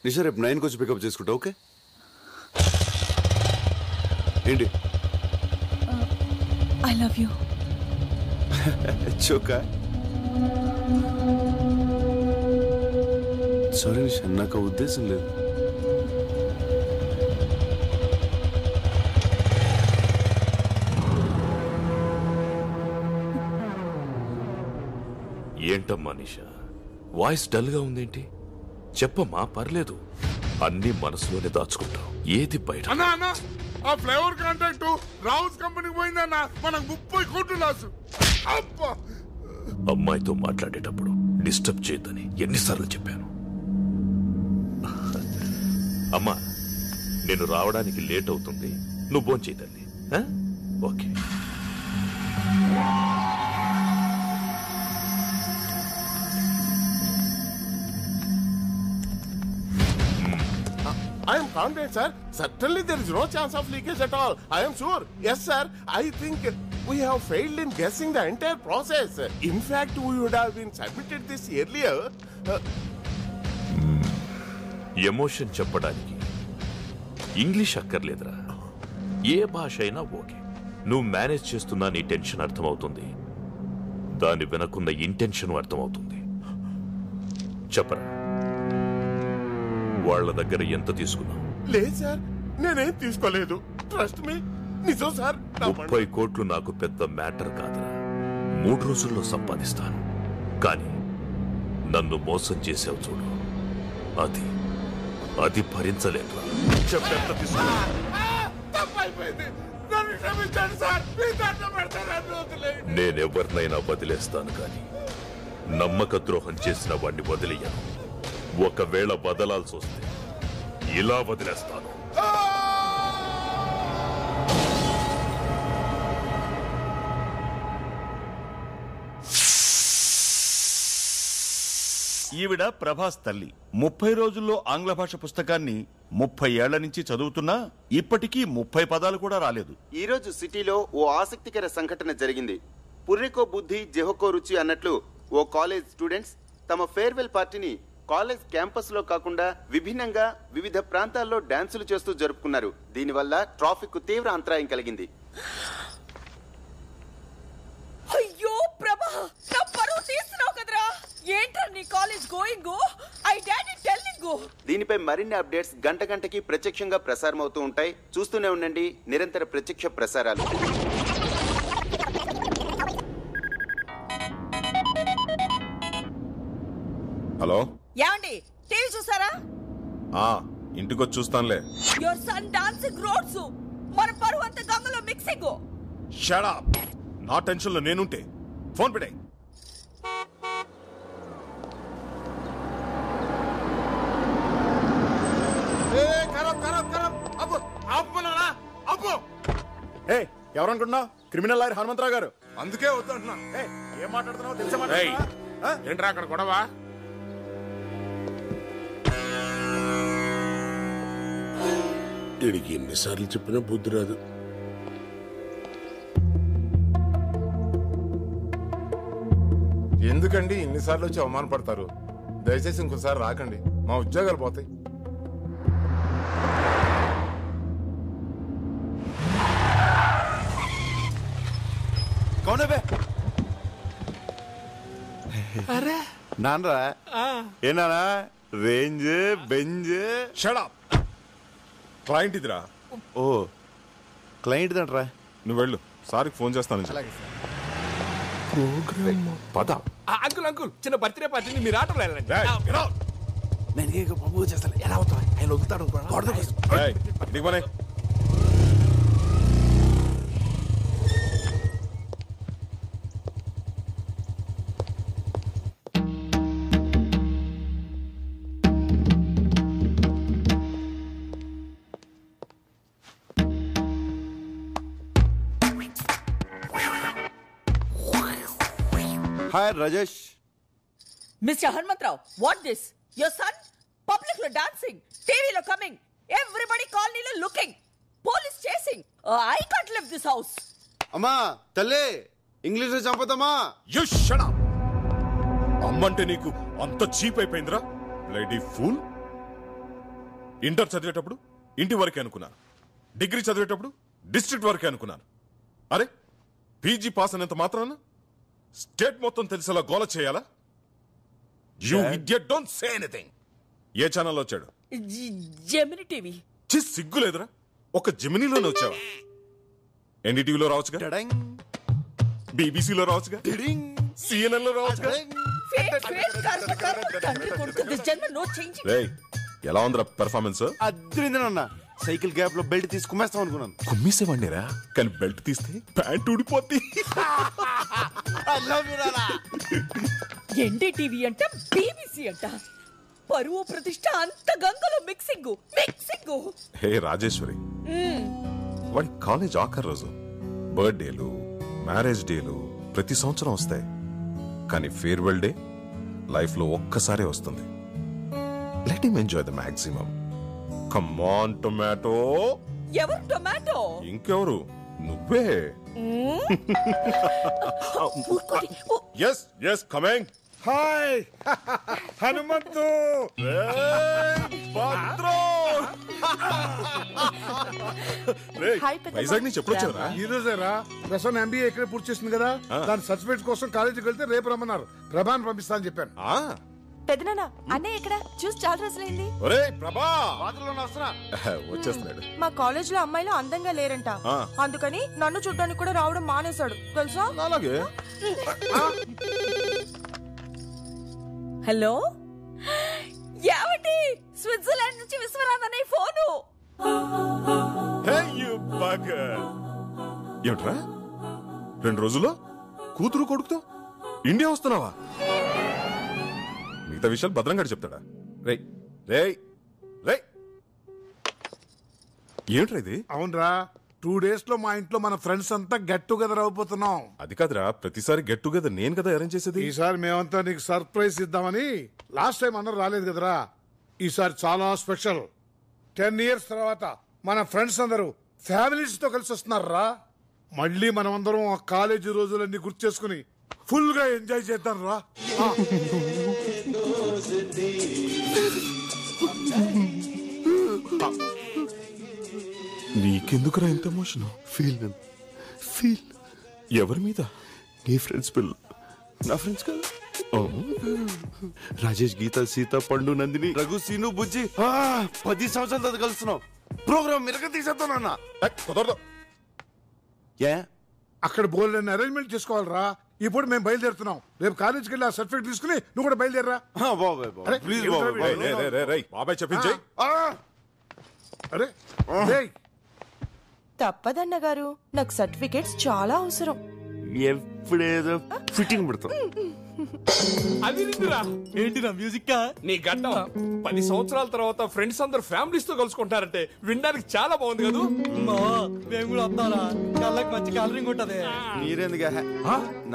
నిషా రేపు 9కి వచ్చి పికప్ చేసుకుంటా. ఓకే ఏంటి? I love you. చోకా సారీ నిషా, నాకు ఉద్దేశం లేదు. ఏంటమ్మా నిషా, వాయిస్ డల్ గా ఉందేంటి? చెప్పమ్మా, పర్లేదు. అన్ని మనసులోనే దాచుకుంటావు, ఏది బయట. అన్నా ఆ ఫ్లేవర్ కాంట్రాక్ట్ రావుస్ కంపెనీకి పోయిందన్నా, మనకు 30 కోట్లు లాసు. అమ్మాయితో మాట్లాడేటప్పుడు డిస్టర్బ్ చేయొద్దని ఎన్నిసార్లు చెప్పాను. అమ్మా, నేను రావడానికి లేట్ అవుతుంది, నువ్వు భోంచేయి తల్లి. Okay. I am confident, sir. Certainly there is no chance of leakage at all. I am sure. Yes, sir. I think we have failed in guessing the entire process. In fact, we would have been submitted this earlier. Emotion చెప్పడానికి English అక్కర్లేదురా, ఏ భాష అయినా okay. నువ్వు manage చేస్తున్నా నీ tension అర్థమవుతుంది, దాన్ని వెనకున్న ఇంటెన్షన్ అర్థమవుతుంది. చెప్పరా, వాళ్ళ దగ్గర ఎంత తీసుకున్నావు? లేదు సార్, నేనేం తీసుకోలేదు. ట్రస్ట్ మీ, నిజం సార్. 30 కోట్లు నాకు పెద్ద మ్యాటర్ కాదురా, 3 రోజుల్లో సంపాదిస్తాను. కానీ నన్ను మోసం చేసావు చూడు, అది భరించలేదురా. చెప్పెంత తీసుకున్నావు? నేనెవరినైనా వదిలేస్తాను, కానీ నమ్మక ద్రోహం చేసిన వాడిని వదిలేయను. ఒకవేళ వదలాల్సి వస్తే ఇలా వదిలేస్తాను. ఈవిడ ప్రభాస్ తల్లి. 30 రోజుల్లో ఆంగ్ల భాష పుస్తకాన్ని 30 ఏళ్ల నుంచి చదువుతున్నా ఇప్పటికీ 30 పదాలు కూడా రాలేదు. ఈ రోజు సిటీలో ఓ ఆసక్తికర సంఘటన జరిగింది. పుర్రెకో బుద్ధి జెహకో రుచి అన్నట్లు ఓ కాలేజ్ స్టూడెంట్స్ తమ ఫేర్వెల్ పార్టీని కాలేజ్ క్యాంపస్ లో కాకుండా విభిన్నంగా వివిధ ప్రాంతాల్లో డాన్సులు చేస్తూ జరుపుకున్నారు. దీనివల్ల ట్రాఫిక్ కు తీవ్ర అంతరాయం కలిగింది. అయ్యో ప్రభా, నా పరువు తీస్తున్నావు కదరా. ఏంట్రా నీ college going? I daddy telling. దీనిపై మరిన్ని అప్డేట్స్ గంట గంటకి ప్రత్యక్షంగా ప్రసారం అవుతూ ఉంటాయి. చూస్తూనే ఉండండి నిరంతర ప్రత్యక్ష ప్రసారాలు. హలో, యాండి టీవీ చూసారా? ఇంటికొచ్చి చూస్తానులే. యువర్ సన్ డాన్సింగ్ రోడ్స్, మన పరువు అంత గంగలో మిక్సింగ్. Shut up. నా టెన్షన్ లో నేనుంటే ఫోన్ పెట్టే. ఎవరనుకుంటున్నావు? క్రిమినల్ లాయర్ హనుమంతరావు గారు. అందుకే వద్దంటున్నా. ఏం మాట్లాడుతున్నావు తెలుసా? ఏంట్రా అక్కడ గొడవ? వీడికి ఎన్నిసార్లు చెప్పినా బుద్ధి రాదు. ఎందుకండి ఇన్నిసార్లు వచ్చి అవమానపడతారు? దయచేసి ఇంకోసారి రాకండి, మా ఉద్యోగాలు పోతాయి. నాన్నరా ఏనా range Benz. Shut up. Client ఇదిరా. ఓ క్లయింట్ దంట్రా. నువ్వు వెళ్ళు, సార్కి ఫోన్ చేస్తాను. పద. అంకుల్ అంకుల్, చిన్న బర్త్డే పార్టీని మీరు ఆటోలో వెళ్ళండి. నేను బాబు చేస్తాను. ఎలా అవుతా ఆయన వదులుతాడు. Hi Rajesh. Mister Hanumantharao, what this? Your son public లో డాన్సింగ్, టీవీలో కమింగ్, ఎవ్రీబడి కాలనీలో looking, police chasing. I can't live this house. అమ్మా తల్లి, ఇంగ్లీష్ లో చంపుతామా? You shut up. అమ్మంటే నీకు అంత చీప్ అయిపోయిందిరా, బ్లడీ ఫూల్. ఇంటర్ చదివేటప్పుడు ఇంటి వరకే అనుకున్నాను, డిగ్రీ చదివేటప్పుడు డిస్ట్రిక్ట్ వరకే అనుకున్నాను. అరే పీజీ పాస్ అనేంత మాత్రాన స్టేట్ మొత్తం తెలిసేలా గోల చేయాలా? You idiot, don't say anything. ఏ ఛానల్లో వచ్చాడు? Gemini TV. సిగ్గు లేదురా, ఒక జెమినీలోనే వచ్చావా? ఎన్డీటీవీలో రావచ్చుగా, బీబీసీలో రావచ్చుగా, సిఎన్ఎన్ లో రావచ్చుగా. ఎలా ఉందిరా పెర్ఫార్మెన్స్? అద్రిందనన్న సైకిల్ గ్యాప్ లో బెల్ట్ తీసి కుమ్మేస్తాం అనుకున్నాను. కుమ్మేసేవాడిరా, కానీ బెల్ట్ తీస్తే ప్యాంట్ ఊడిపోద్ది. ఎన్డీటీవీ అంట, బీబీసీ అంట, పరువు ప్రతిష్ట అంత గంగలో మిక్సింగ్. హే రాజేశ్వరి, వాడి కాలేజ్ ఆఖరి రోజు, బర్త్డేలు, మ్యారేజ్ డేలు ప్రతి సంవత్సరం వస్తాయి, కానీ ఫేర్వెల్ డే లైఫ్ లో ఒక్కసారే వస్తుంది. Let him enjoy the maximum. Come on tomato. ఎవరు టొమాటో? ఇంకెవరు, నువ్వే. Yes yes coming. Hi Hanumanthu. Vizag నుంచి ఎప్పుడు వచ్చారా? ఈ రోజేరా. ప్రసన్న ఎంబీఏ ఇక్కడే పూర్తి చేసింది కదా, దాని సర్టిఫికేట్ కోసం కాలేజీకి వెళ్తే రేపు రమ్మన్నారు. ప్రభాని పంపిస్తా అని చెప్పాను. పెదనాన్న అన్నయ్య ఇక్కడ చూసి చాలా రోజులైంది. వచ్చేస్తున్నాడు. మా కాలేజ్ లో అమ్మాయిలు అందంగా లేరంట, అందుకని నన్ను చూడ్డానికి కూడా రావడం మానేశాడు తెలుసా. అలాగే. హలో, ఏమిటి? స్విట్జర్లాండ్ నుంచి విశ్వనాథ్ అనే ఫోను. ఏమిట్రా 2 రోజుల్లో కూతురు కొడుకుతో ఇండియా వస్తున్నావా? మిగతా విషయాలు భద్రంగా చెప్తాడా? రేయ్ రేయ్ రేయ్, ఏమిట్రా ఇది? అవునరా, 2 days లో మా ఇంట్లో మన ఫ్రెండ్స్ అంతా గెట్ టుగెదర్ అయిపోతున్నాం. అది కాదురా, ప్రతిసారి గెట్ టుగెదర్ నేను కదా అరేంజ్ చేసేది. ఈసారి మేమంతా నీకు సర్ప్రైజ్ ఇద్దామని. లాస్ట్ టైం అందరూ రాలేదు కదరా, ఈసారి చాలా స్పెషల్. 10 years తర్వాత మన ఫ్రెండ్స్ అందరూ ఫ్యామిలీస్ తో కలిసి వస్తున్నారా. మళ్ళీ మనం అందరం ఆ కాలేజీ రోజులన్నీ గుర్తు చేసుకుని ఫుల్ గా ఎంజాయ్ చేద్దాం రా. నీకెందుకురా ఇంత ఎమోషన్? ఫీల్ ఎవరి మీద? నీ ఫ్రెండ్స్ పిల్లలు. నా ఫ్రెండ్స్ కదా, రాజేష్, గీత, సీత, పండు, నందిని, రఘు, సీను, బుజ్జి. 10 సంవత్సరాల తర్వాత కలుస్తున్నాం. ప్రోగ్రామ్ మిరక తీసేస్తానన్నా. కుదరదు. ఏ అక్కడ బోల్డ్ అరేంజ్మెంట్ చేసుకోవాలరా. ఇప్పుడు మేము బయలుదేరుతున్నాం. రేపు కాలేజీకి వెళ్ళి ఆ సర్టిఫికేట్ తీసుకుని నువ్వు కూడా బయలుదేరరా. ప్లీజ్ బాబాయ్ చెప్పించాయి. అరే తప్పదన్న గారు, నాకు సర్టిఫికేట్స్ చాలా అవసరం. ఎప్పుడేదో ఫిట్టింగ్ పెడతాం. అది నిండురా. ఏంటిరా మ్యూజిక్? నీ గడ్డం 10 సంవత్సరాల తర్వాత ఫ్రెండ్స్ అందరు ఫ్యామిలీస్ తో కలుసుకుంటారంటే వినడానికి చాలా బాగుంది కదా. మేము కూడా వస్తారా? కళ్ళకి మంచి కలరింగ్ ఉంటది. మీరెందుగా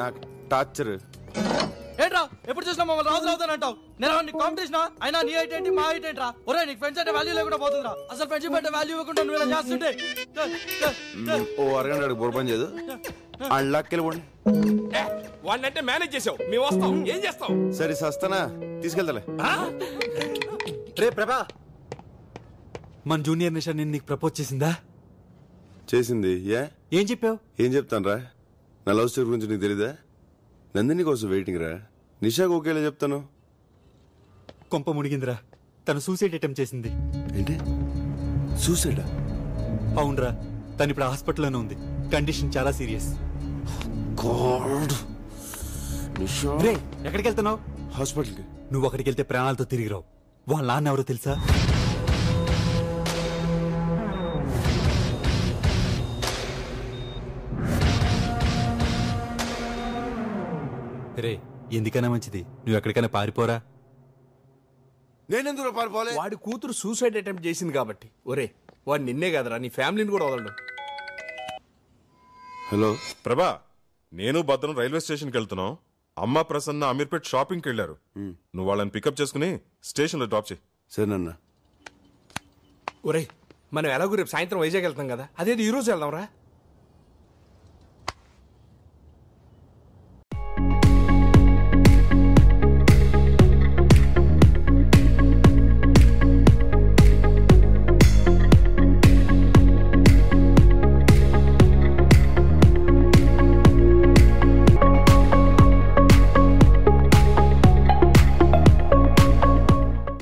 నాకు టార్చర్? ఏంట్రా ఎప్పుడు చూసినా మమ్మల్ని రాజు అవుతానంటావు? నేను కాంపిటీషన్ అయినా నీ హైట్ ఏంటి మా హైట్ ఏంట్రా? ఒరే నీకు ఫ్రెండ్స్ అంటే వాల్యూ లేకుండా పోతుందిరా. అసలు ఫ్రెండ్షిప్ అంటే వాల్యూ ఇవ్వకుండా నువ్వు ఇలా చేస్తుంటే. ఓ అరగంట బుర్రపని చేయదు. అళ్ళకెళ్ళిపోండి. వాళ్ళంటే మేనేజ్ చేసావు, మేము వస్తాం. ఏం చేస్తాం? సరే సస్తానా, తీసుకెళ్తాలే. రే ప్రభా, మన జూనియర్ నిషా నేను నీకు ప్రపోజ్ చేసిందా? చేసింది. ఏం చెప్పావు? ఏం చెప్తాను రా, నా లవ్ స్టోరీ గురించి నీకు తెలీదా? నందిని కోసం వెయిటింగ్ రా. నిషాకు ఒకేలా చెప్తాను. కొంప మునిగిందిరా, తను సూసైడ్ అటెంప్ట్ చేసింది. ఏంటి సూసైడా? అవునరా, తను ఇప్పుడు హాస్పిటల్లోనే ఉంది. కండిషన్ చాలా సీరియస్. రే ఎక్కడికి వెళ్తున్నావు? హాస్పిటల్కి. నువ్వు అక్కడికి వెళ్తే ప్రాణాలతో తిరిగి రావు. వాళ్ళ నాన్న ఎవరో తెలుసా? రే ఎందుకైనా మంచిది నువ్వు ఎక్కడికైనా పారిపోరా. నేనెందుకు పారిపోలే? వాడి కూతురు సూసైడ్ అటెంప్ట్ చేసింది కాబట్టి. ఒరే వాడు నిన్నే కదరా, నీ ఫ్యామిలీని కూడా వదలడు. హలో ప్రభా, నేను భద్రం రైల్వే స్టేషన్కి వెళ్తున్నాం. అమ్మ ప్రసన్న అమీర్పేట్ షాపింగ్కి వెళ్ళారు. నువ్వు వాళ్ళని పికప్ చేసుకుని స్టేషన్లో డ్రాప్ చేయి. సరేనన్నా. ఒరే మనం ఎలాగో రేపు సాయంత్రం వైజాగ్ వెళ్తాం కదా, అదేది ఈ రోజు వెళ్దాం రా.